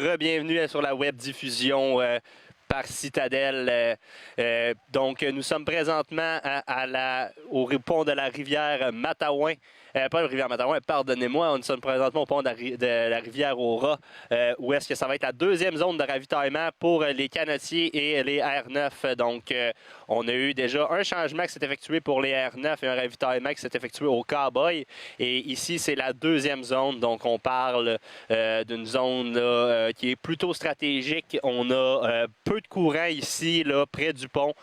re-bienvenue sur la web diffusion par Citadel. Donc, nous sommes présentement au pont de la rivière Matawan. Pas la rivière Matawan, pardonnez-moi, nous sommes présentement au pont de la rivière Aura, où est-ce que ça va être la deuxième zone de ravitaillement pour les canotiers et les R9. Donc, on a eu déjà un changement qui s'est effectué pour les R9 et un ravitaillement qui s'est effectué au Cowboy. Et ici, c'est la deuxième zone. Donc, on parle d'une zone là, qui est plutôt stratégique. On a peu de courant ici, là, près du pont.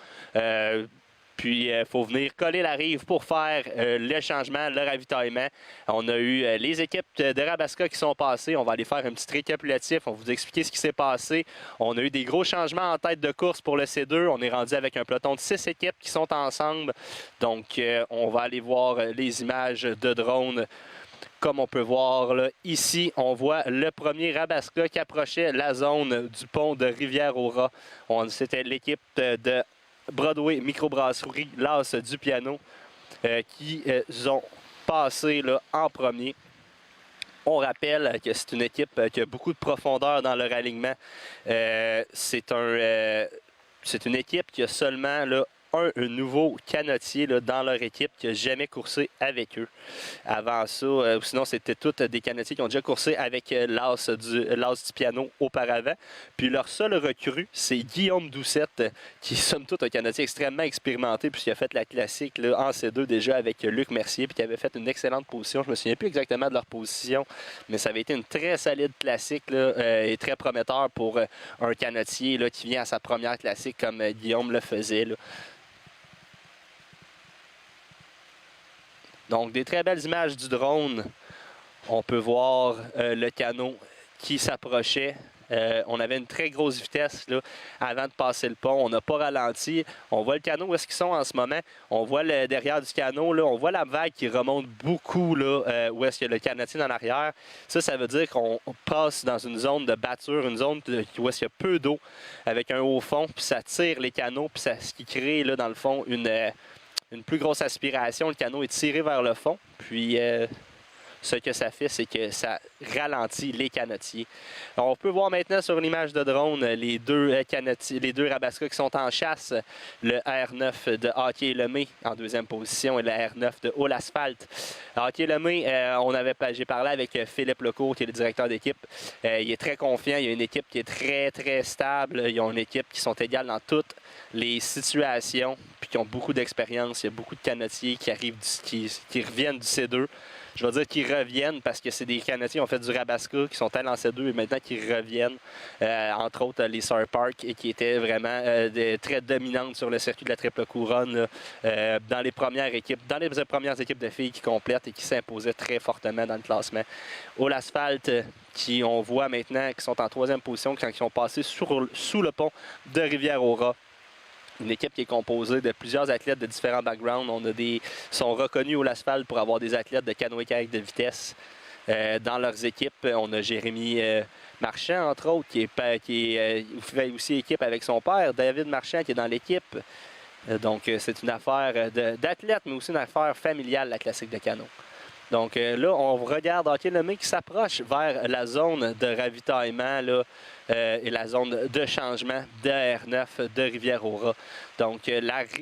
Puis, il faut venir coller la rive pour faire le changement, le ravitaillement. On a eu les équipes de Rabasca qui sont passées. On va aller faire un petit récapitulatif. On va vous expliquer ce qui s'est passé. On a eu des gros changements en tête de course pour le C2. On est rendu avec un peloton de 6 équipes qui sont ensemble. Donc, on va aller voir les images de drone. Comme on peut voir là, ici, on voit le premier Rabasca qui approchait la zone du pont de Rivière-au-Rat. C'était l'équipe de Broadway Microbrasserie, l'As du piano, qui ont passé là, en premier. On rappelle que c'est une équipe qui a beaucoup de profondeur dans leur alignement. C'est une équipe qui a seulement là, un nouveau canotier là, dans leur équipe qui n'a jamais coursé avec eux. Avant ça, sinon c'était tous des canotiers qui ont déjà coursé avec l'As du piano auparavant. Puis leur seul recrue, c'est Guillaume Doucette, qui est somme toute un canotier extrêmement expérimenté, puisqu'il a fait la classique là, en C2 déjà avec Luc Mercier, puis qui avait fait une excellente position. Je ne me souviens plus exactement de leur position, mais ça avait été une très solide classique là, et très prometteur pour un canotier là, qui vient à sa première classique comme Guillaume le faisait. Là. Donc, des très belles images du drone. On peut voir le canot qui s'approchait. On avait une très grosse vitesse là, avant de passer le pont. On n'a pas ralenti. On voit le canot où est-ce qu'ils sont en ce moment. On voit le derrière du canot. Là, on voit la vague qui remonte beaucoup là, où est-ce qu'il y a le canotier dans l'arrière. Ça veut dire qu'on passe dans une zone de batture, une zone où est-ce qu'il y a peu d'eau avec un haut fond. Puis ça tire les canots. Puis ce qui crée là, dans le fond une plus grosse aspiration, le canot est tiré vers le fond, puis ce que ça fait, c'est que ça ralentit les canotiers. Alors, on peut voir maintenant sur l'image de drone les deux Rabasca qui sont en chasse, le R9 de Hockey Lemay en deuxième position et le R9 de Haut l'Asphalte. Hockey Lemay, j'ai parlé avec Philippe Lecourt, qui est le directeur d'équipe. Il est très confiant, il y a une équipe qui est très, très stable. Ils ont une équipe qui sont égales dans toutes les situations, puis qui ont beaucoup d'expérience. Il y a beaucoup de canotiers qui arrivent, qui reviennent du C2. Je vais dire qu'ils reviennent parce que c'est des canotiers qui ont fait du Rabasca, qui sont allés en C2 et maintenant qui reviennent. Entre autres, les Sir Park, et qui étaient vraiment très dominantes sur le circuit de la triple couronne là, dans les premières équipes de filles qui complètent et qui s'imposaient très fortement dans le classement. Au l'Asphalte, qui on voit maintenant qui sont en troisième position quand ils sont passés sous le pont de Rivière-au-Rat. Une équipe qui est composée de plusieurs athlètes de différents backgrounds. Sont reconnus au l'asphalte pour avoir des athlètes de canoë-kayak de vitesse dans leurs équipes. On a Jérémy Marchand, entre autres, qui fait aussi équipe avec son père, David Marchand, qui est dans l'équipe. Donc, c'est une affaire d'athlète, mais aussi une affaire familiale, la classique de canot. Donc là, on regarde Hockey Lemay qui s'approche vers la zone de ravitaillement là, et la zone de changement de R9 de Rivière-au-Rat. Donc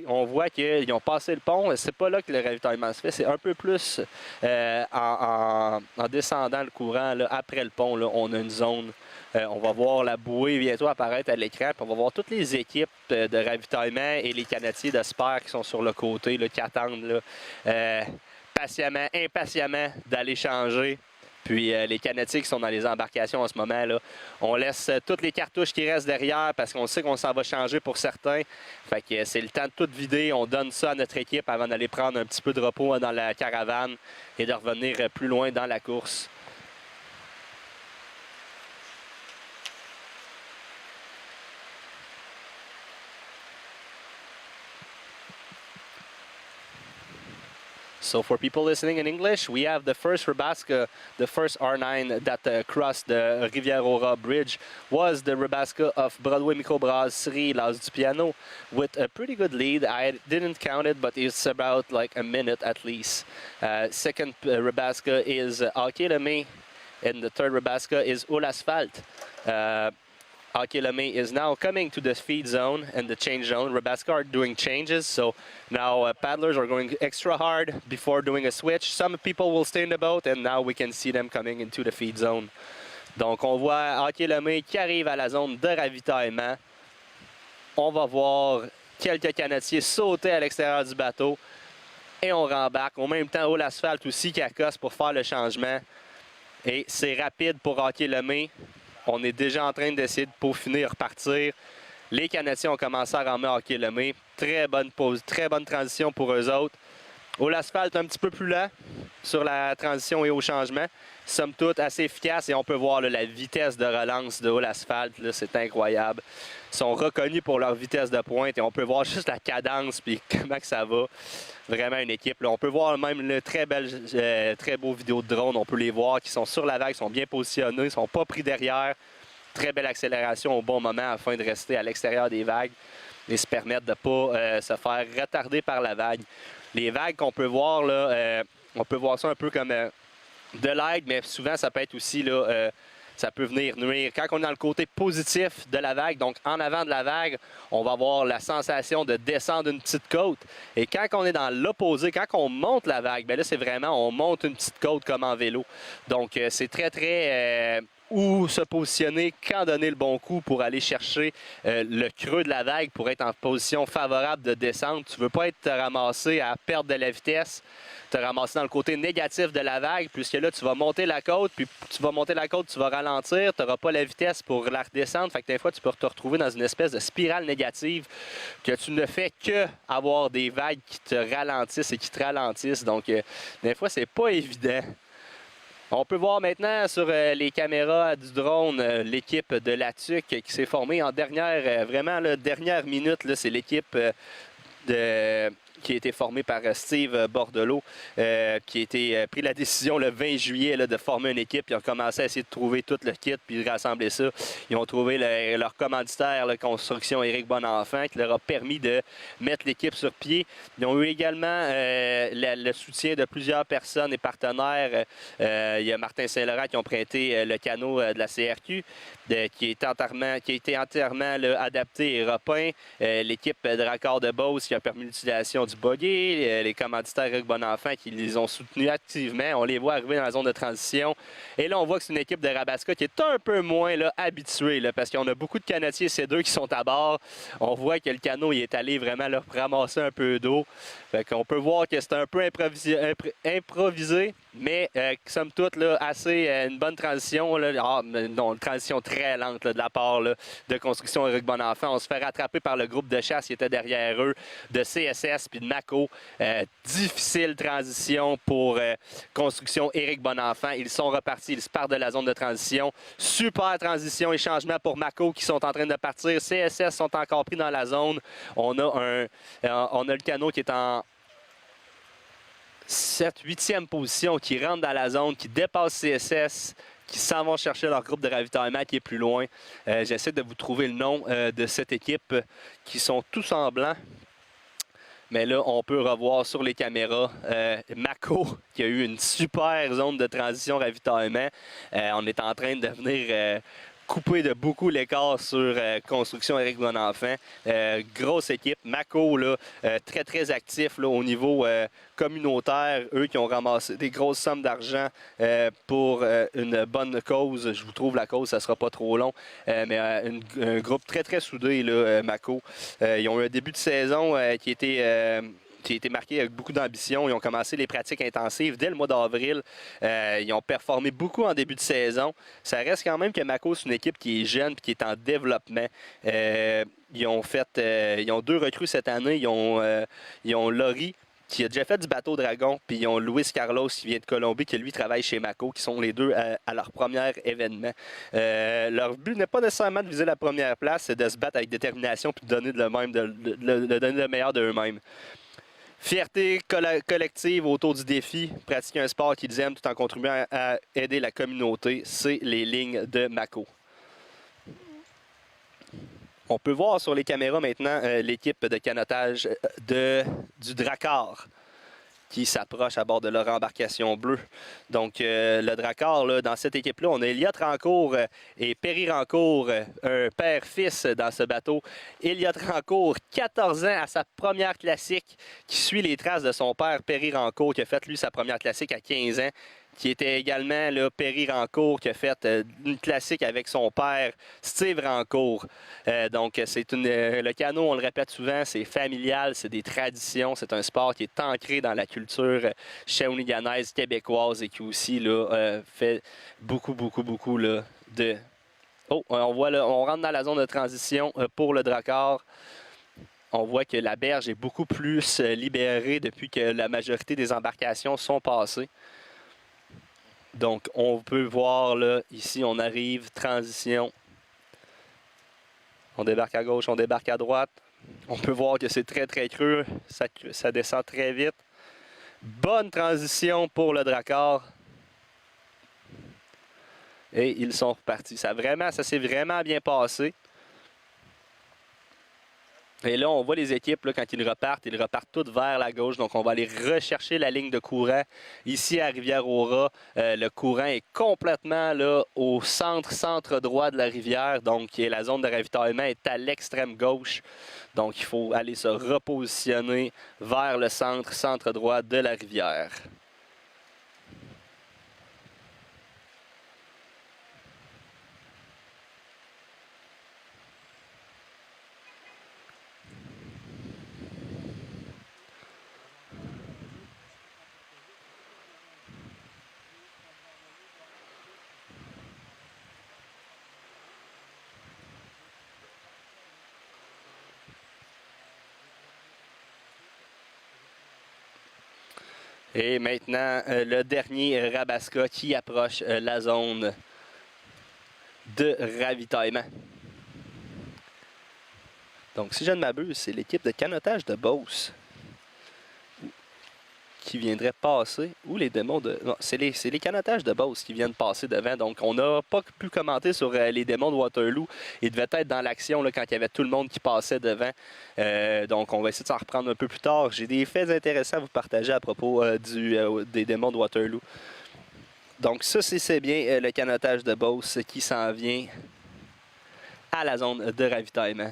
on voit qu'ils ont passé le pont. C'est pas là que le ravitaillement se fait. C'est un peu plus en descendant le courant. Là, après le pont, là, on a une zone. On va voir la bouée bientôt apparaître à l'écran. On va voir toutes les équipes de ravitaillement et les canotiers de Sper qui sont sur le côté, là, qui attendent. Là, impatiemment d'aller changer. Puis les canotiers qui sont dans les embarcations en ce moment, là, on laisse toutes les cartouches qui restent derrière parce qu'on sait qu'on s'en va changer pour certains. Fait que c'est le temps de tout vider. On donne ça à notre équipe avant d'aller prendre un petit peu de repos dans la caravane et de revenir plus loin dans la course. So for people listening in English, we have the first Rabasca, the first R9 that crossed the Rivière-au-Rat bridge was the Rabasca of Broadway Microbrasserie, l'As du piano, with a pretty good lead. I didn't count it, but it's about like a minute at least. Second Rabasca is Hockey Lemay And the third Rabaska is All Asphalt. Hockey Lemay is now coming to the feed zone and the change zone. Rabaska are doing changes, so now paddlers are going extra hard before doing a switch. Some people will stay in the boat, and now we can see them coming into the feed zone. Donc on voit Hockey Lemay qui arrive à la zone de ravitaillement. On va voir quelques canetiers sauter à l'extérieur du bateau et on rembarque. En même temps, All Asphalt aussi qui accoste pour faire le changement. Et c'est rapide pour Hockey Lemay. On est déjà en train d'essayer de peaufiner et repartir. Les canetiers ont commencé à ramener Hockey Lemay. Très bonne pause, très bonne transition pour eux autres. All Asphalt un petit peu plus lent sur la transition et au changement. Somme toute assez efficace et on peut voir là, la vitesse de relance de All Asphalt, c'est incroyable. Ils sont reconnus pour leur vitesse de pointe et on peut voir juste la cadence et comment que ça va. Vraiment une équipe. Là. On peut voir même une très beau vidéo de drone. On peut les voir qui sont sur la vague, sont bien positionnés, ne sont pas pris derrière. Très belle accélération au bon moment afin de rester à l'extérieur des vagues et se permettre de ne pas se faire retarder par la vague. Les vagues qu'on peut voir, là, on peut voir ça un peu comme de l'aide, mais souvent ça peut être aussi, là, ça peut venir nuire. Quand on est dans le côté positif de la vague, donc en avant de la vague, on va avoir la sensation de descendre une petite côte. Et quand on est dans l'opposé, quand on monte la vague, bien là c'est vraiment, on monte une petite côte comme en vélo. Donc c'est très... où se positionner, quand donner le bon coup pour aller chercher le creux de la vague pour être en position favorable de descente. Tu ne veux pas être ramassé à perdre de la vitesse, te ramasser dans le côté négatif de la vague, puisque là, tu vas monter la côte, puis tu vas monter la côte, tu vas ralentir, tu n'auras pas la vitesse pour la redescendre. Fait que des fois, tu peux te retrouver dans une espèce de spirale négative que tu ne fais que avoir des vagues qui te ralentissent et qui te ralentissent. Donc, des fois, c'est pas évident. On peut voir maintenant sur les caméras du drone l'équipe de la TUC qui s'est formée en dernière, vraiment la dernière minute. C'est l'équipe qui a été formée par Steve Bordelot, qui a été pris la décision le 20 juillet là, de former une équipe. Ils ont commencé à essayer de trouver tout le kit puis de rassembler ça. Ils ont trouvé leur commanditaire, la construction Éric Bonenfant, qui leur a permis de mettre l'équipe sur pied. Ils ont eu également le soutien de plusieurs personnes et partenaires. Il y a Martin Saint-Laurent qui ont prêté le canot de la CRQ, qui a été entièrement là, adapté et repeint. L'équipe de raccord de Beauce qui a permis l'utilisation du buggy, les commanditaires Éric Bonenfant qui les ont soutenus activement. On les voit arriver dans la zone de transition. Et là, on voit que c'est une équipe de Rabaska qui est un peu moins là, habituée, là, parce qu'on a beaucoup de canetiers C2 qui sont à bord. On voit que le canot il est allé vraiment leur ramasser un peu d'eau. On peut voir que c'est un peu improvisé, mais somme toute, là, assez une bonne transition. Là, non, une transition très lente là, de la part là, de Construction Éric Bonenfant. On se fait rattraper par le groupe de chasse qui était derrière eux, de CSS puis de Mako. Difficile transition pour Construction Éric Bonenfant. Ils sont repartis, ils se partent de la zone de transition. Super transition et changement pour Mako qui sont en train de partir. CSS sont encore pris dans la zone. On a le canot qui est en 7e, 8e position, qui rentre dans la zone, qui dépasse CSS, qui s'en vont chercher leur groupe de ravitaillement qui est plus loin. J'essaie de vous trouver le nom de cette équipe qui sont tous en blanc. Mais là, on peut revoir sur les caméras Mako qui a eu une super zone de transition ravitaillement. On est en train de venir couper de beaucoup l'écart sur Construction Éric Bonenfant. Grosse équipe. Mako, là, très, très actif là, au niveau communautaire. Eux qui ont ramassé des grosses sommes d'argent pour une bonne cause. Je vous trouve la cause, ça sera pas trop long. Mais un groupe très, très soudé, là, Mako. Ils ont eu un début de saison qui a été marqué avec beaucoup d'ambition. Ils ont commencé les pratiques intensives dès le mois d'avril. Ils ont performé beaucoup en début de saison. Ça reste quand même que Mako, c'est une équipe qui est jeune et qui est en développement. Ils ont 2 recrues cette année. Ils ont Laurie, qui a déjà fait du bateau dragon, puis ils ont Luis Carlos qui vient de Colombie, qui lui travaille chez Mako, qui sont les deux à leur premier événement. Leur but n'est pas nécessairement de viser la première place, c'est de se battre avec détermination puis de donner de donner le meilleur d'eux-mêmes. Fierté collective autour du défi, pratiquer un sport qu'ils aiment tout en contribuant à aider la communauté, c'est les lignes de Mako. On peut voir sur les caméras maintenant l'équipe de canotage du Drakkar qui s'approchent à bord de leur embarcation bleue. Donc, le Drakkar, là, dans cette équipe-là, on a Elliott Rancourt et Perry Rancourt, un père-fils dans ce bateau. Elliott Rancourt, 14 ans à sa première classique, qui suit les traces de son père, Perry Rancourt, qui a fait, lui, sa première classique à 15 ans, qui était également là, Perry Rancourt, qui a fait une classique avec son père, Steve Rancourt. Donc, le canot, on le répète souvent, c'est familial, c'est des traditions, c'est un sport qui est ancré dans la culture shawinigannaise, québécoise et qui aussi là, fait beaucoup là, de... Oh, on voit là, on rentre dans la zone de transition pour le Drakkar. On voit que la berge est beaucoup plus libérée depuis que la majorité des embarcations sont passées. Donc, on peut voir là, ici, on arrive, transition. On débarque à gauche, on débarque à droite. On peut voir que c'est très creux. Ça descend très vite. Bonne transition pour le Drakkar. Et ils sont repartis. Ça s'est vraiment bien passé. Et là, on voit les équipes, là, quand ils repartent toutes vers la gauche. Donc, on va aller rechercher la ligne de courant. Ici, à Rivière-au-Rat, le courant est complètement là, au centre droit de la rivière. Donc, la zone de ravitaillement est à l'extrême gauche. Donc, il faut aller se repositionner vers le centre droit de la rivière. Et maintenant, le dernier Rabasca qui approche la zone de ravitaillement. Donc, si je ne m'abuse, c'est l'équipe de canotage de Beauce qui viendrait passer, ou les démons de... Non, c'est les canotages de Beauce qui viennent passer devant. Donc, on n'a pas pu commenter sur les démons de Waterloo. Ils devaient être dans l'action quand il y avait tout le monde qui passait devant. Donc, on va essayer de s'en reprendre un peu plus tard. J'ai des faits intéressants à vous partager à propos des démons de Waterloo. Donc, ça, c'est bien le canotage de Beauce qui s'en vient à la zone de ravitaillement.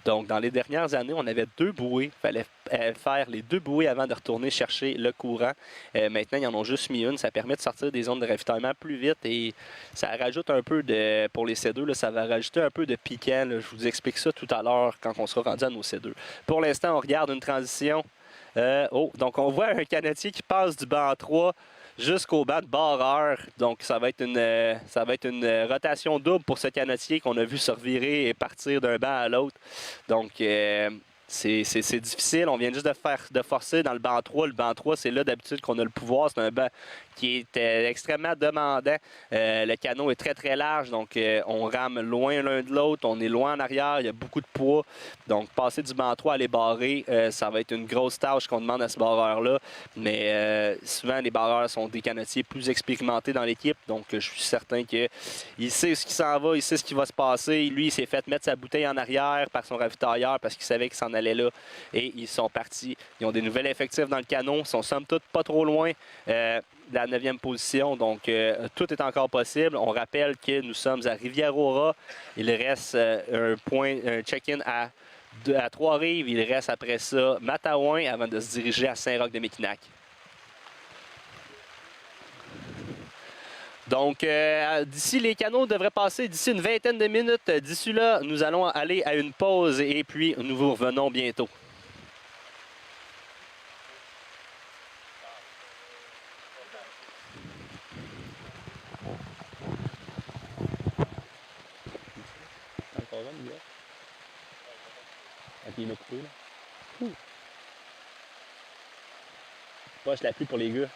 Donc, dans les dernières années, on avait 2 bouées. Il fallait faire les 2 bouées avant de retourner chercher le courant. Maintenant, ils en ont juste mis une. Ça permet de sortir des zones de ravitaillement plus vite et ça rajoute un peu de... Pour les C2, là, ça va rajouter un peu de piquant. Là. Je vous explique ça tout à l'heure quand on sera rendu à nos C2. Pour l'instant, on regarde une transition. Donc on voit un canotier qui passe du banc 3 jusqu'au banc de barreur. Donc ça va être une rotation double pour ce canotier qu'on a vu se revirer et partir d'un banc à l'autre. Donc c'est difficile. On vient juste de forcer dans le banc 3. Le banc 3, c'est là d'habitude qu'on a le pouvoir. C'est un banc qui est extrêmement demandant. Le canot est très large, donc on rame loin l'un de l'autre. On est loin en arrière, il y a beaucoup de poids. Donc passer du banc 3 à les barrer, ça va être une grosse tâche qu'on demande à ce barreur-là. Mais souvent, les barreurs sont des canotiers plus expérimentés dans l'équipe. Donc je suis certain qu'il sait ce qui s'en va, il sait ce qui va se passer. Lui, il s'est fait mettre sa bouteille en arrière par son ravitailleur parce qu'il savait qu'il s'en allait là. Et ils sont partis. Ils ont des nouvelles effectifs dans le canot. Ils sont somme toute pas trop loin de la 9e position. Donc, tout est encore possible. On rappelle que nous sommes à Rivière-au-Rat. Il reste un check-in à Trois-Rives. Il reste après ça Matawan avant de se diriger à Saint-Roch-de-Méquinac. Donc, d'ici, les canots devraient passer d'ici une vingtaine de minutes. D'ici là, nous allons aller à une pause et puis nous vous revenons bientôt. Ok, il m'a coupé là. Moi, je l'appuie pour les gars.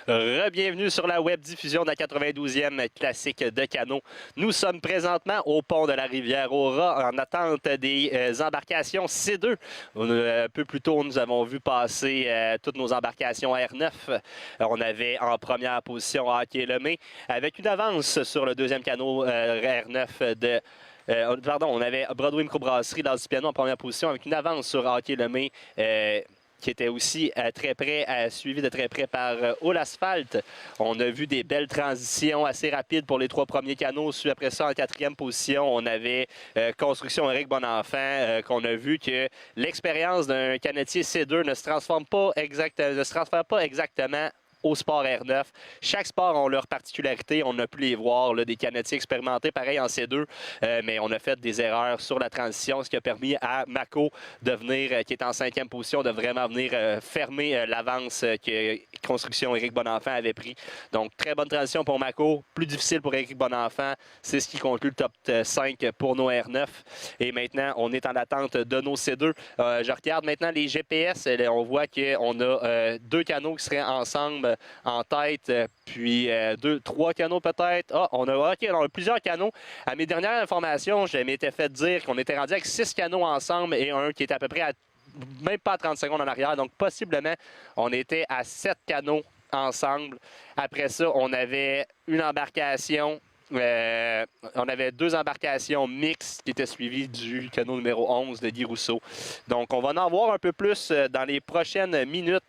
Bienvenue sur la web diffusion de la 92e classique de canot. Nous sommes présentement au pont de la rivière Aura en attente des embarcations C2. Un peu plus tôt, nous avons vu passer toutes nos embarcations R9. On avait en première position Hockey Lemay avec une avance sur le deuxième canot R9 de... on avait Broadway Microbrasserie dans le piano en première position avec une avance sur Hockey Lemay qui était aussi très près, suivi de très près par All Asphalt. On a vu des belles transitions assez rapides pour les trois premiers canots. Après ça, en quatrième position, on avait Construction Éric Bonenfant, qu'on a vu que l'expérience d'un canotier C2 ne se transfère pas exactement au sport R9. Chaque sport a leur particularité. On a pu les voir, là, des canotiers expérimentés, pareil en C2, mais on a fait des erreurs sur la transition, ce qui a permis à Mako de venir, qui est en cinquième position, de vraiment venir fermer l'avance que Construction Éric Bonenfant avait pris. Donc, très bonne transition pour Mako, plus difficile pour Éric Bonenfant. C'est ce qui conclut le top 5 pour nos R9. Et maintenant, on est en attente de nos C2. Je regarde maintenant les GPS. On voit qu'on a deux canots qui seraient ensemble en tête, puis trois canots peut-être. On a plusieurs canots. À mes dernières informations, je m'étais fait dire qu'on était rendu avec 6 canots ensemble et un qui était à peu près à même pas à 30 secondes en arrière. Donc, possiblement, on était à 7 canots ensemble. Après ça, on avait une embarcation. On avait 2 embarcations mixtes qui étaient suivies du canot numéro 11 de Guy Rousseau. Donc, on va en voir un peu plus dans les prochaines minutes.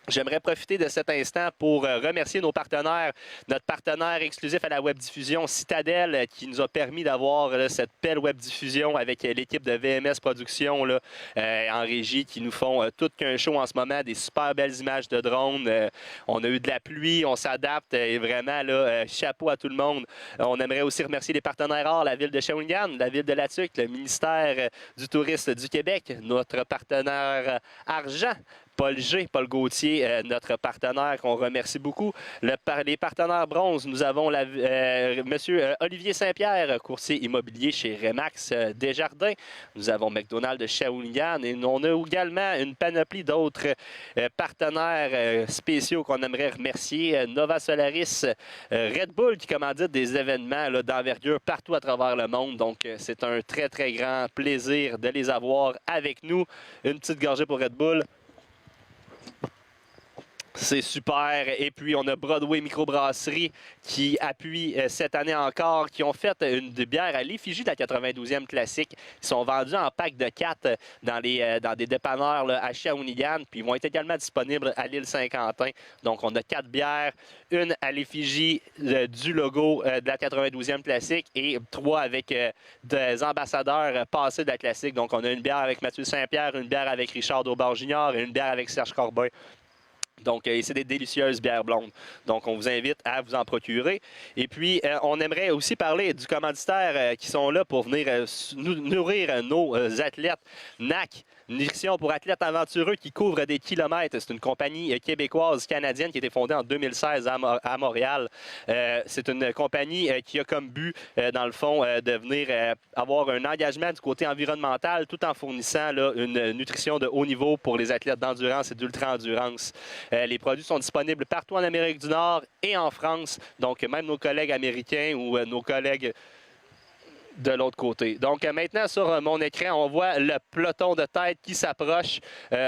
J'aimerais profiter de cet instant pour remercier nos partenaires, notre partenaire exclusif à la webdiffusion Citadel qui nous a permis d'avoir cette belle webdiffusion avec l'équipe de VMS Productions là, en régie qui nous font tout qu'un show en ce moment, des super belles images de drones. On a eu de la pluie, on s'adapte et vraiment là, chapeau à tout le monde. On aimerait aussi remercier les partenaires rares, la ville de Shawinigan, la ville de Latuc, le ministère du Tourisme du Québec, notre partenaire Argent, Paul G, Paul Gauthier, notre partenaire qu'on remercie beaucoup. Les partenaires bronze, nous avons Monsieur Olivier Saint-Pierre, courtier immobilier chez Remax Desjardins. Nous avons McDonald's de Shawinigan et on a également une panoplie d'autres partenaires spéciaux qu'on aimerait remercier. Nova Solaris, Red Bull qui commandite des événements d'envergure partout à travers le monde. Donc, c'est un très, très grand plaisir de les avoir avec nous. Une petite gorgée pour Red Bull. C'est super. Et puis, on a Broadway Microbrasserie qui appuie cette année encore, qui ont fait une bière à l'effigie de la 92e classique. Ils sont vendus en pack de 4 dans des dépanneurs là, à Shawinigan. Puis, ils vont être également disponibles à l'île Saint-Quentin. Donc, on a 4 bières, une à l'effigie du logo de la 92e classique et 3 avec des ambassadeurs passés de la classique. Donc, on a une bière avec Mathieu Saint-Pierre, une bière avec Richard Daubard-Junior et une bière avec Serge Corbin. Donc, c'est des délicieuses bières blondes. Donc, on vous invite à vous en procurer. Et puis, on aimerait aussi parler du commanditaire qui sont là pour venir nourrir nos athlètes. NAC, Nutrition pour athlètes aventureux qui couvre des kilomètres. C'est une compagnie québécoise, canadienne qui a été fondée en 2016 à Montréal. C'est une compagnie qui a comme but, dans le fond, de venir avoir un engagement du côté environnemental tout en fournissant là, une nutrition de haut niveau pour les athlètes d'endurance et d'ultra-endurance. Les produits sont disponibles partout en Amérique du Nord et en France. Donc, même nos collègues américains ou nos collègues de l'autre côté. Donc, maintenant, sur mon écran, on voit le peloton de tête qui s'approche.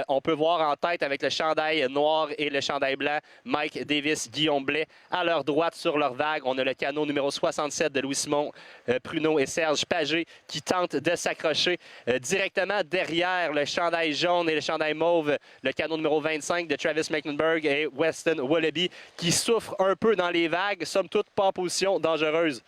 On peut voir en tête avec le chandail noir et le chandail blanc, Mike Davis, Guillaume Blais. À leur droite, sur leur vague, on a le canot numéro 67 de Louis-Simon Pruneau et Serge Pagé qui tentent de s'accrocher directement derrière le chandail jaune et le chandail mauve, le canot numéro 25 de Travis Mecklenburg et Weston Wallaby qui souffrent un peu dans les vagues, somme toute pas en position dangereuse.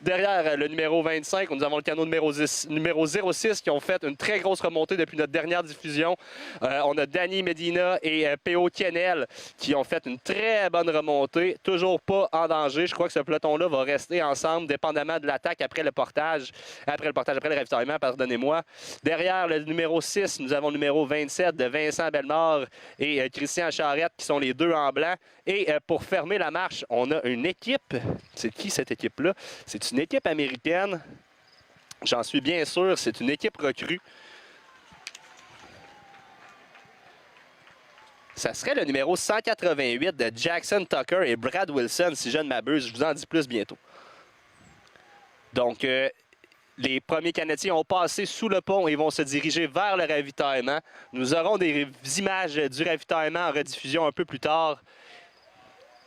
Derrière le numéro 25, nous avons le canot numéro 06 qui ont fait une très grosse remontée depuis notre dernière diffusion. On a Danny Medina et P.O. Kennel qui ont fait une très bonne remontée, toujours pas en danger. Je crois que ce peloton-là va rester ensemble, dépendamment de l'attaque après le ravitaillement, pardonnez-moi. Derrière le numéro 6, nous avons le numéro 27 de Vincent Bellemare et Christian Charette qui sont les deux en blanc. Et pour fermer la marche, on a une équipe. C'est qui cette équipe-là? C'est une équipe américaine. J'en suis bien sûr. C'est une équipe recrue. Ça serait le numéro 188 de Jackson Tucker et Brad Wilson, si je ne m'abuse. Je vous en dis plus bientôt. Donc, les premiers Canadiens ont passé sous le pont et vont se diriger vers le ravitaillement. Nous aurons des images du ravitaillement en rediffusion un peu plus tard.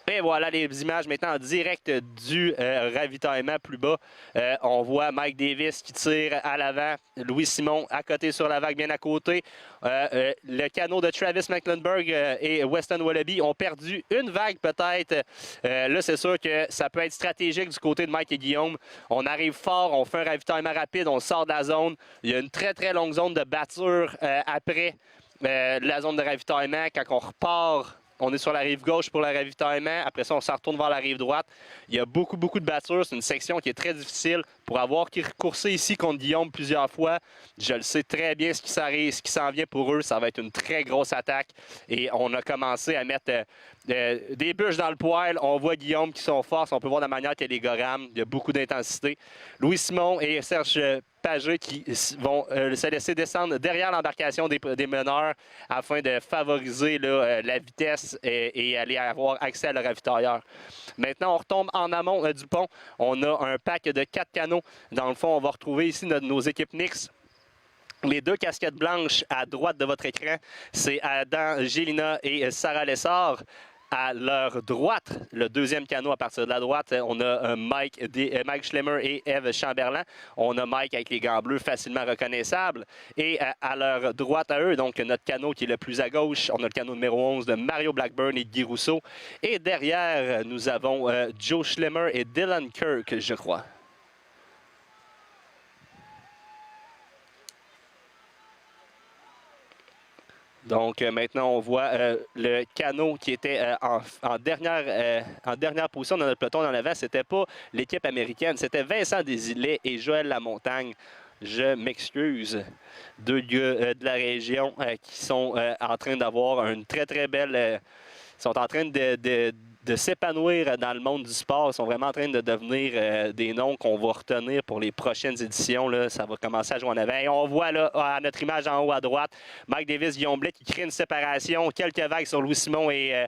Et voilà les images maintenant en direct du ravitaillement plus bas. On voit Mike Davis qui tire à l'avant, Louis Simon à côté sur la vague, bien à côté. Le canot de Travis Mecklenburg et Weston Wallaby ont perdu une vague peut-être. Là, c'est sûr que ça peut être stratégique du côté de Mike et Guillaume. On arrive fort, on fait un ravitaillement rapide, on sort de la zone. Il y a une très, très longue zone de batture après la zone de ravitaillement. Quand on repart, on est sur la rive gauche pour le ravitaillement. Après ça, on s'en retourne vers la rive droite. Il y a beaucoup de battures. C'est une section qui est très difficile. Pour avoir coursé ici contre Guillaume plusieurs fois, je le sais très bien ce qui s'en vient pour eux. Ça va être une très grosse attaque. Et on a commencé à mettre des bûches dans le poêle. On voit Guillaume qui sont forts. On peut voir la manière qu'il y a les gorames. Il y a beaucoup d'intensité. Louis Simon et Serge Pagé qui vont se laisser descendre derrière l'embarcation des meneurs afin de favoriser là, la vitesse et aller avoir accès à le ravitailleur. Maintenant, on retombe en amont du pont. On a un pack de 4 canaux. Dans le fond, on va retrouver ici nos équipes mixtes. Les deux casquettes blanches à droite de votre écran, c'est Adam Gélina et Sarah Lessard. À leur droite, le deuxième canot à partir de la droite, on a Mike Schlemmer et Eve Chamberlain. On a Mike avec les gants bleus facilement reconnaissables. Et à leur droite à eux, donc notre canot qui est le plus à gauche, on a le canot numéro 11 de Mario Blackburn et Guy Rousseau. Et derrière, nous avons Joe Schlemmer et Dylan Kirk, je crois. Donc maintenant, on voit le canot qui était en dernière position dans notre peloton dans l'avant. Ce n'était pas l'équipe américaine, c'était Vincent Desilets et Joël Lamontagne. Je m'excuse, deux gars de la région qui sont en train d'avoir une très, très belle... sont en train de s'épanouir dans le monde du sport. Ils sont vraiment en train de devenir des noms qu'on va retenir pour les prochaines éditions. Là. Ça va commencer à jouer en avant. Et on voit là, à notre image en haut à droite, Mike Davis, Guillaume Blais qui crée une séparation. Quelques vagues sur Louis Simon et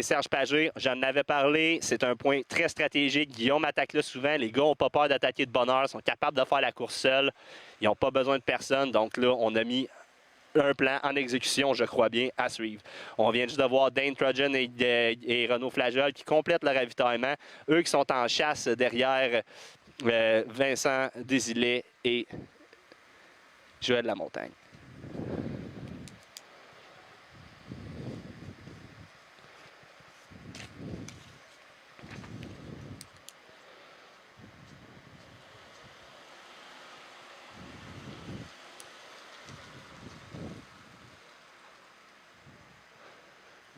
Serge Pagé. J'en avais parlé. C'est un point très stratégique. Guillaume attaque là souvent. Les gars n'ont pas peur d'attaquer de bonne heure. Ils sont capables de faire la course seuls. Ils n'ont pas besoin de personne. Donc là, on a mis un plan en exécution, je crois bien, à suivre. On vient juste de voir Dane Trojan et Renaud Flageol qui complètent le ravitaillement. Eux qui sont en chasse derrière Vincent Desilets et Joël Lamontagne.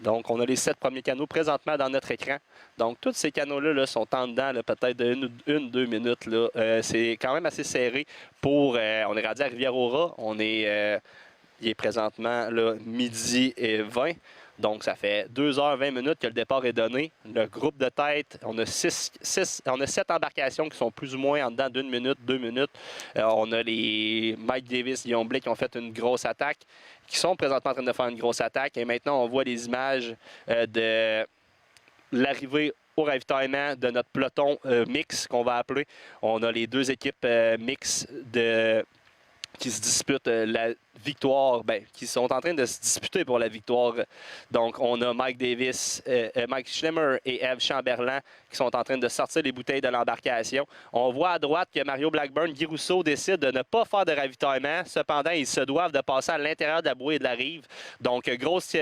Donc, on a les 7 premiers canaux présentement dans notre écran. Donc, tous ces canaux-là là, sont en dedans, peut-être deux minutes. C'est quand même assez serré pour... on est rendu à Rivière-au-Rat. Il est présentement là, midi et 20. Donc, ça fait 2h20 minutes que le départ est donné. Le groupe de tête, on a 7 embarcations qui sont plus ou moins en dedans d'une minute, 2 minutes. On a les Mike Davis, Guillaume Blais qui ont fait une grosse attaque, qui sont présentement en train de faire une grosse attaque. Et maintenant, on voit les images de l'arrivée au ravitaillement de notre peloton mix qu'on va appeler. On a les deux équipes mix qui se disputent la victoire, qui sont en train de se disputer pour la victoire. Donc, on a Mike Davis, Mike Schlemmer et Eve Chamberlain qui sont en train de sortir les bouteilles de l'embarcation. On voit à droite que Mario Blackburn, Guy Rousseau décide de ne pas faire de ravitaillement. Cependant, ils se doivent de passer à l'intérieur de la bouée et de la rive. Donc, grosse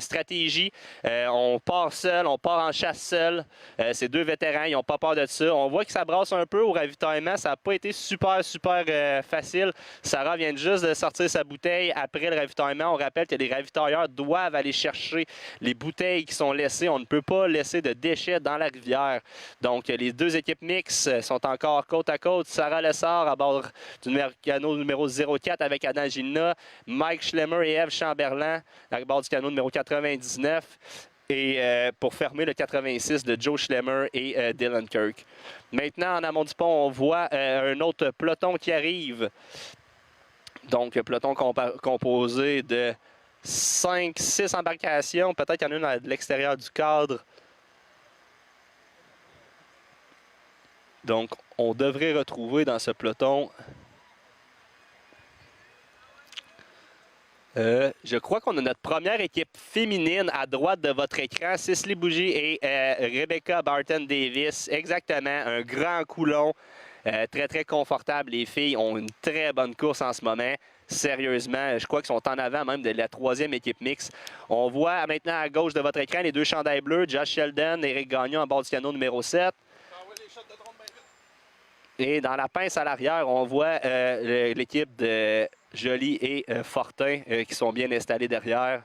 stratégie. On part seul, on part en chasse seul. Ces deux vétérans, ils n'ont pas peur de ça. On voit que ça brasse un peu au ravitaillement. Ça n'a pas été super facile. Sarah vient juste de sortir sa bouteille après le ravitaillement. On rappelle que les ravitailleurs doivent aller chercher les bouteilles qui sont laissées. On ne peut pas laisser de déchets dans la rivière. Donc, les deux équipes mixtes sont encore côte à côte. Sarah Lessard à bord du canot numéro 04 avec Adam Gilna. Mike Schlemmer et Eve Chamberlain à bord du canot numéro 99. Et pour fermer le 86 de Joe Schlemmer et Dylan Kirk. Maintenant, en amont du pont, on voit un autre peloton qui arrive. Donc, peloton composé de 5, 6 embarcations. Peut-être qu'il y en a une à l'extérieur du cadre. Donc, on devrait retrouver dans ce peloton... je crois qu'on a notre première équipe féminine à droite de votre écran. Cicely Bougie et Rebecca Barton-Davis. Exactement, un grand coulon. Très, très confortable. Les filles ont une très bonne course en ce moment. Sérieusement, je crois qu'ils sont en avant même de la troisième équipe mixte. On voit maintenant à gauche de votre écran les deux chandails bleus, Josh Sheldon, Éric Gagnon en bord du canot numéro 7. Et dans la pince à l'arrière, on voit l'équipe de Joly et Fortin qui sont bien installés derrière.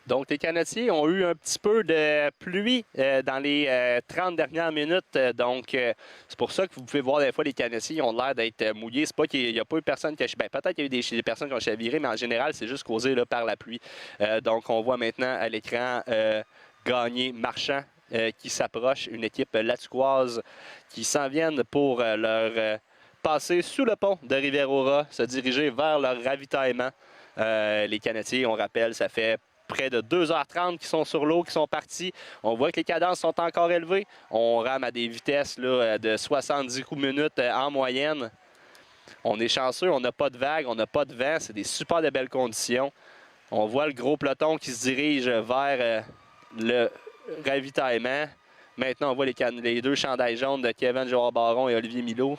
Donc, les canotiers ont eu un petit peu de pluie dans les 30 dernières minutes. Donc, c'est pour ça que vous pouvez voir des fois les canotiers ont l'air d'être mouillés. C'est pas qu'il n'y a pas eu personne qui a... Ben, peut-être qu'il y a eu des personnes qui ont chaviré, mais en général, c'est juste causé là, par la pluie. Donc, on voit maintenant à l'écran Gagné, Marchand qui s'approche. Une équipe latucoise qui s'en viennent pour leur passer sous le pont de Rivière-au-Rat, se diriger vers leur ravitaillement. Les canotiers, on rappelle, ça fait près de 2h30 qui sont sur l'eau, qui sont partis. On voit que les cadences sont encore élevées. On rame à des vitesses là, de 70 coups minutes en moyenne. On est chanceux, on n'a pas de vagues, on n'a pas de vent. C'est des super de belles conditions. On voit le gros peloton qui se dirige vers le ravitaillement. Maintenant, on voit les deux chandails jaunes de Kevin Jouard-Baron et Olivier Milot.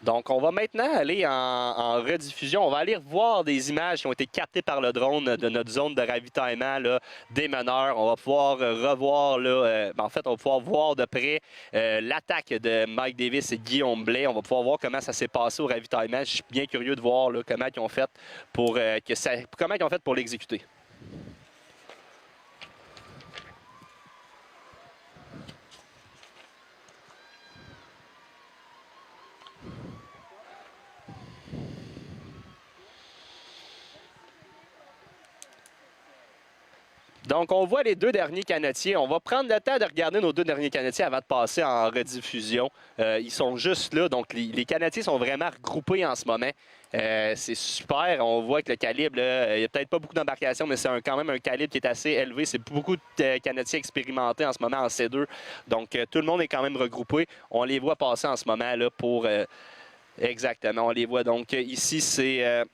Donc, on va maintenant aller en rediffusion. On va aller voir des images qui ont été captées par le drone de notre zone de ravitaillement là, des meneurs. On va pouvoir revoir, là, en fait, on va pouvoir voir de près l'attaque de Mike Davis et Guillaume Blais. On va pouvoir voir comment ça s'est passé au ravitaillement. Je suis bien curieux de voir là, comment ils ont fait pour l'exécuter. Donc, on voit les deux derniers canotiers. On va prendre le temps de regarder nos deux derniers canotiers avant de passer en rediffusion. Ils sont juste là. Donc, les canotiers sont vraiment regroupés en ce moment. C'est super. On voit que le calibre, là, il n'y a peut-être pas beaucoup d'embarcations, mais c'est quand même un calibre qui est assez élevé. C'est beaucoup de canotiers expérimentés en ce moment en C2. Donc, tout le monde est quand même regroupé. On les voit passer en ce moment là pour... exactement, on les voit. Donc, ici, c'est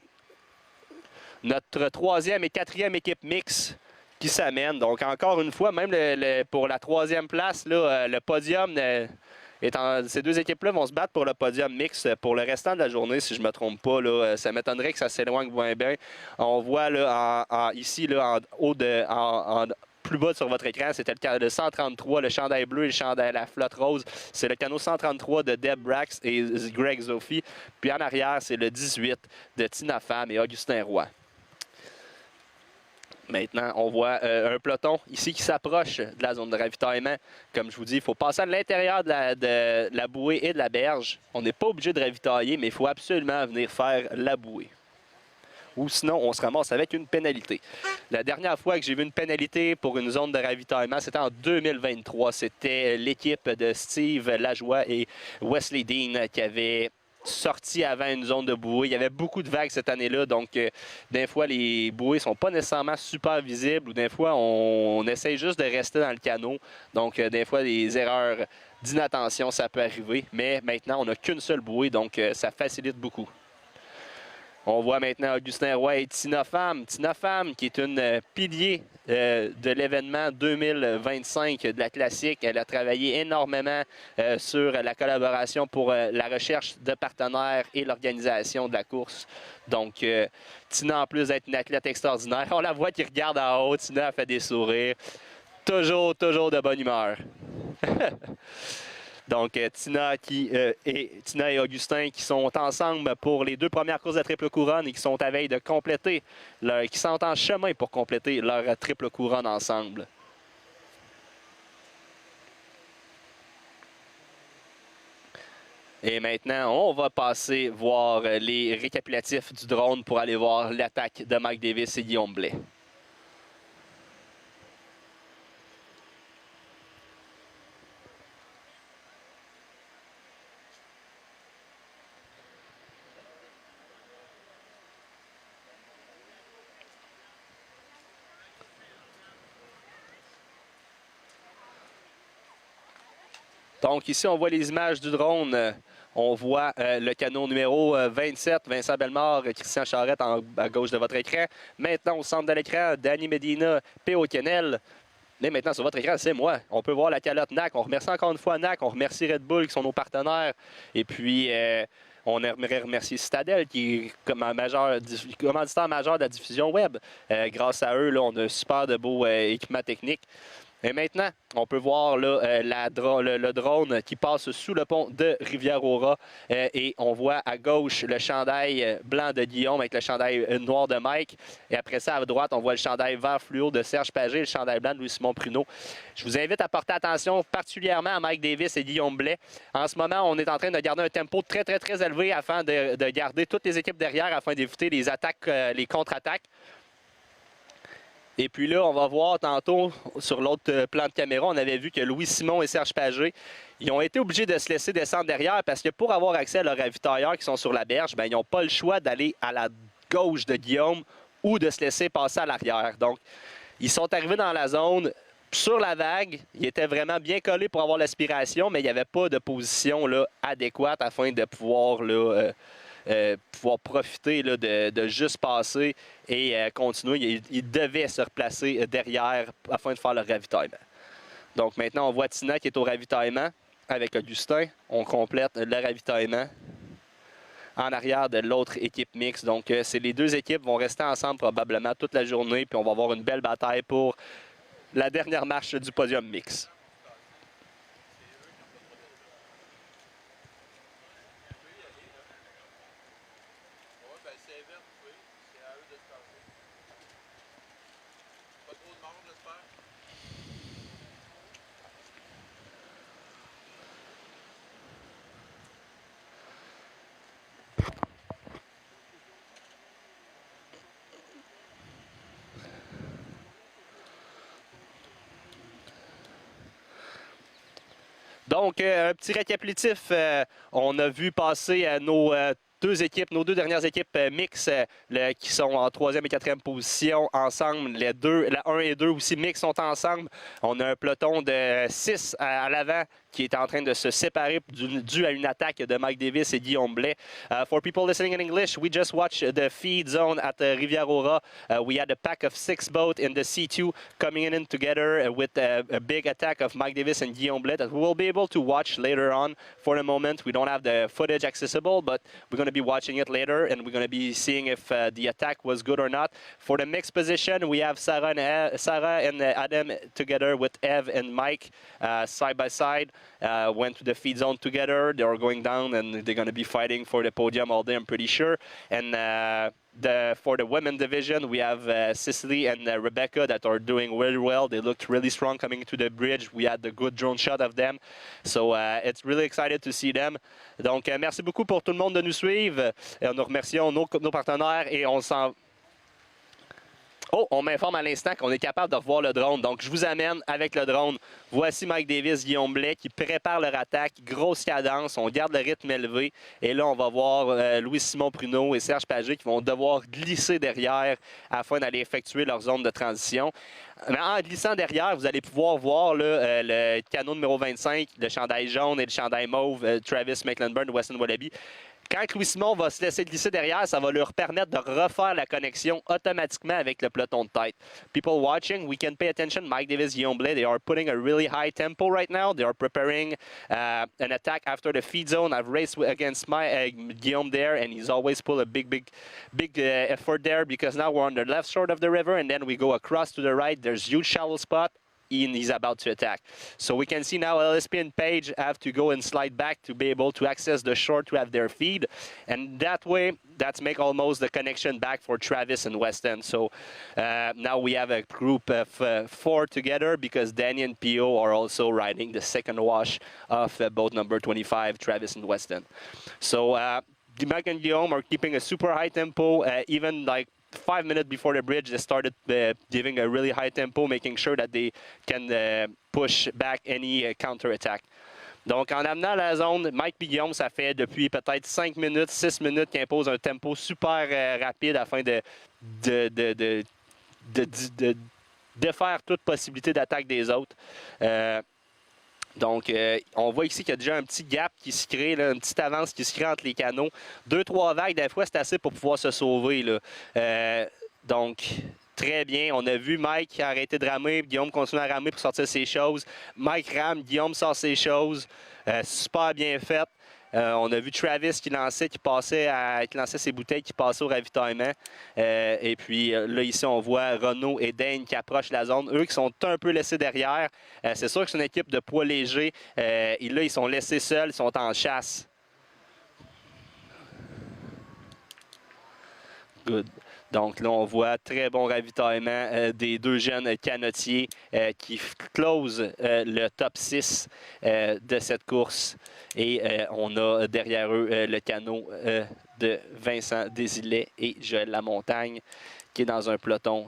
notre troisième et quatrième équipe mixte qui s'amène. Donc, encore une fois, même pour la troisième place, là, le podium, ces deux équipes-là vont se battre pour le podium mixte pour le restant de la journée, si je ne me trompe pas. Là, ça m'étonnerait que ça s'éloigne bien. On voit là, ici, là, en haut plus bas sur votre écran, c'était le 133, le chandail bleu et le chandail la flotte rose. C'est le canot 133 de Deb Brax et Greg Zoffy. Puis en arrière, c'est le 18 de Tina Pham et Augustin Roy. Maintenant, on voit un peloton ici qui s'approche de la zone de ravitaillement. Comme je vous dis, il faut passer à l'intérieur de la bouée et de la berge. On n'est pas obligé de ravitailler, mais il faut absolument venir faire la bouée. Ou sinon, on se ramasse avec une pénalité. La dernière fois que j'ai vu une pénalité pour une zone de ravitaillement, c'était en 2023. C'était l'équipe de Steve Lajoie et Wesley Dean qui avait sorti avant une zone de bouée. Il y avait beaucoup de vagues cette année-là, donc des fois, les bouées ne sont pas nécessairement super visibles ou des fois, on essaye juste de rester dans le canot. Donc, des fois, des erreurs d'inattention, ça peut arriver. Mais maintenant, on n'a qu'une seule bouée, donc ça facilite beaucoup. On voit maintenant Augustin Roy et Tina Pham. Tina Pham, qui est une pilier de l'événement 2025 de la Classique. Elle a travaillé énormément sur la collaboration pour la recherche de partenaires et l'organisation de la course. Donc, Tina, en plus d'être une athlète extraordinaire, on la voit qui regarde en haut. Tina a fait des sourires. Toujours de bonne humeur. Donc, Tina et Augustin qui sont ensemble pour les 2 premières courses de triple couronne et qui sont à veille de compléter, qui sont en chemin pour compléter leur triple couronne ensemble. Et maintenant, on va passer voir les récapitulatifs du drone pour aller voir l'attaque de Mike Davis et Guillaume Blais. Donc ici, on voit les images du drone. On voit le canot numéro 27, Vincent Bellemare, Christian Charette à gauche de votre écran. Maintenant, au centre de l'écran, Danny Medina, P.O. Kennel. Mais maintenant, sur votre écran, c'est moi. On peut voir la calotte NAC. On remercie encore une fois NAC. On remercie Red Bull, qui sont nos partenaires. Et puis, on aimerait remercier Citadel, qui est commanditaire majeur de la diffusion web. Grâce à eux, là, on a super de beaux équipements techniques. Et maintenant, on peut voir là, le drone qui passe sous le pont de Rivière-au-Rat et on voit à gauche le chandail blanc de Guillaume avec le chandail noir de Mike. Et après ça, à droite, on voit le chandail vert fluo de Serge Pagé et le chandail blanc de Louis-Simon Pruneau. Je vous invite à porter attention particulièrement à Mike Davis et Guillaume Blais. En ce moment, on est en train de garder un tempo très élevé afin de garder toutes les équipes derrière afin d'éviter les attaques, les contre-attaques. Et puis là, on va voir tantôt, sur l'autre plan de caméra, on avait vu que Louis-Simon et Serge Pagé, ils ont été obligés de se laisser descendre derrière parce que pour avoir accès à leurs ravitailleurs qui sont sur la berge, bien, ils n'ont pas le choix d'aller à la gauche de Guillaume ou de se laisser passer à l'arrière. Donc, ils sont arrivés dans la zone sur la vague. Ils étaient vraiment bien collés pour avoir l'aspiration, mais il n'y avait pas de position là, adéquate afin de pouvoir pouvoir profiter là, de juste passer et continuer. Il devait se replacer derrière afin de faire le ravitaillement. Donc maintenant, on voit Tina qui est au ravitaillement avec Augustin. On complète le ravitaillement en arrière de l'autre équipe mixte. Donc les 2 équipes vont rester ensemble probablement toute la journée, puis on va avoir une belle bataille pour la dernière marche du podium mix. Donc, un petit récapitulatif. On a vu passer nos 2 équipes, nos 2 dernières équipes mixtes qui sont en 3e et 4e position ensemble. La 1 et 2 aussi mixtes sont ensemble. On a un peloton de 6 à l'avant qui est en train de se séparer dû à une attaque de Mike Davis et Guillaume Blais. For people listening in English, we just watched the feed zone at Rivière-au-Rat. We had a pack of 6 boats in the C2 coming in together with a big attack of Mike Davis and Guillaume Blais that we will be able to watch later on. For the moment, we don't have the footage accessible, but we're going to be watching it later and we're going to be seeing if the attack was good or not. For the mixed position, we have Sarah and Adam together with Ev and Mike side by side. Went to the feed zone together. They are going down and they're going to be fighting for the podium all day, I'm pretty sure. And for the women division, we have Cicely and Rebecca that are doing really well. They looked really strong coming to the bridge. We had a good drone shot of them. So it's really excited to see them. Donc, merci beaucoup pour tout le monde de nous suivre. Nous remercions nos partenaires et on s'en... Oh, on m'informe à l'instant qu'on est capable de revoir le drone. Donc, je vous amène avec le drone. Voici Mike Davis, Guillaume Blais qui prépare leur attaque. Grosse cadence, on garde le rythme élevé. Et là, on va voir Louis-Simon Pruneau et Serge Pagé qui vont devoir glisser derrière afin d'aller effectuer leur zone de transition. Mais en glissant derrière, vous allez pouvoir voir là, le canot numéro 25, le chandail jaune et le chandail mauve, Travis Mecklenburg de Weston Wallaby, Quand Louis Simon va se laisser glisser derrière, ça va leur permettre de refaire la connexion automatiquement avec le peloton de tête. People watching, we can pay attention. Mike Davis, Guillaume Blais, they are putting a really high tempo right now. They are preparing an attack after the feed zone. I've raced against my Guillaume there, and he's always pulled a big effort there because now we're on the left shore of the river, and then we go across to the right. There's huge shallow spot. And he's about to attack. So we can see now LSP and Page have to go and slide back to be able to access the shore to have their feed. And that way, that's make almost the connection back for Travis and Weston. So now we have a group of 4 together because Danny and Pio are also riding the second wash of boat number 25, Travis and Weston. So Mike and Guillaume are keeping a super high tempo, even like 5 minutes before the bridge, they started giving a really high tempo, making sure that they can push back any counter-attack. Donc, en amenant la zone, Mike et Guillaume, ça fait depuis peut-être 5 minutes, 6 minutes qu'ils imposent un tempo super rapide afin de défaire toute possibilité d'attaque des autres. Donc, on voit ici qu'il y a déjà un petit gap qui se crée, là, une petite avance qui se crée entre les canaux. 2-3 vagues, des fois, c'est assez pour pouvoir se sauver, là. Donc, très bien. On a vu Mike arrêter de ramer, Guillaume continue à ramer pour sortir ses choses. Mike rame, Guillaume sort ses choses. Super bien fait. On a vu Travis qui lançait ses bouteilles, qui passait au ravitaillement. Et puis là, ici, on voit Renaud et Dane qui approchent la zone. Eux qui sont un peu laissés derrière. C'est sûr que c'est une équipe de poids léger. Et là, ils sont laissés seuls, ils sont en chasse. Good. Donc là, on voit très bon ravitaillement des 2 jeunes canotiers qui closent le top 6 de cette course. Et on a derrière eux le canot de Vincent Desilets et Joël Lamontagne qui est dans un peloton.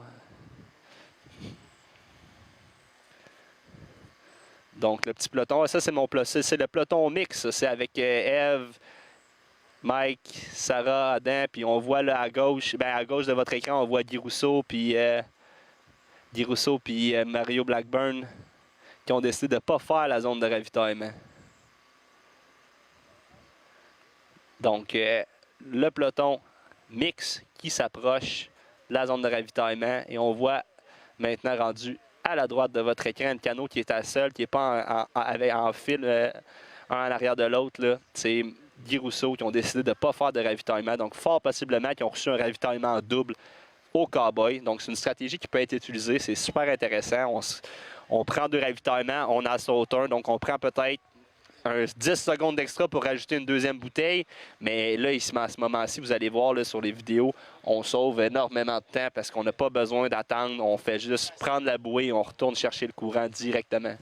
Donc le petit peloton, ça c'est le peloton mix. C'est avec Eve, Mike, Sarah, Adam, puis on voit là à gauche de votre écran, on voit Guy Rousseau puis Mario Blackburn qui ont décidé de ne pas faire la zone de ravitaillement. Donc, le peloton mix qui s'approche de la zone de ravitaillement et on voit maintenant rendu à la droite de votre écran un canot qui est à seul, qui n'est pas en fil un en arrière de l'autre. C'est Guy Rousseau qui ont décidé de ne pas faire de ravitaillement. Donc, fort possiblement qu'ils ont reçu un ravitaillement en double au Cowboy. Donc, c'est une stratégie qui peut être utilisée. C'est super intéressant. On prend 2 ravitaillements, on a saute un. Donc, on prend peut-être 10 secondes d'extra pour rajouter une deuxième bouteille. Mais là, ici, à ce moment-ci, vous allez voir là, sur les vidéos, on sauve énormément de temps parce qu'on n'a pas besoin d'attendre. On fait juste prendre la bouée et on retourne chercher le courant directement.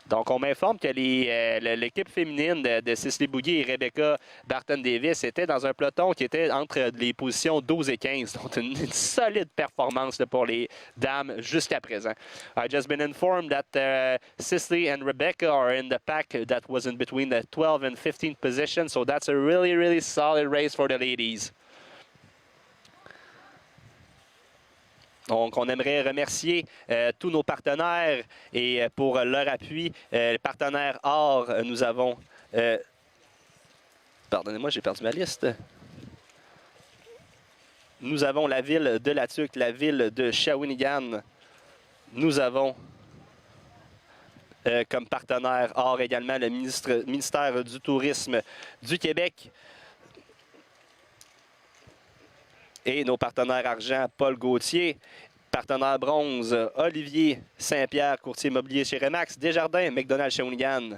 Donc, on m'informe que l'équipe féminine de Cicely Bouguier et Rebecca Barton-Davis était dans un peloton qui était entre les positions 12 et 15. Donc, une solide performance là, pour les dames jusqu'à présent. I've just been informed that Cicely and Rebecca are in the pack that was in between the 12 and 15th position. So that's a really, really solid race for the ladies. Donc, on aimerait remercier tous nos partenaires et pour leur appui. Les partenaires or, nous avons... pardonnez-moi, j'ai perdu ma liste. Nous avons la ville de La Tuque, la ville de Shawinigan. Nous avons comme partenaire or également le ministère du Tourisme du Québec. Et nos partenaires argent, Paul Gauthier. Partenaire bronze, Olivier Saint-Pierre, courtier immobilier chez Remax. Desjardins, McDonald's Shawinigan.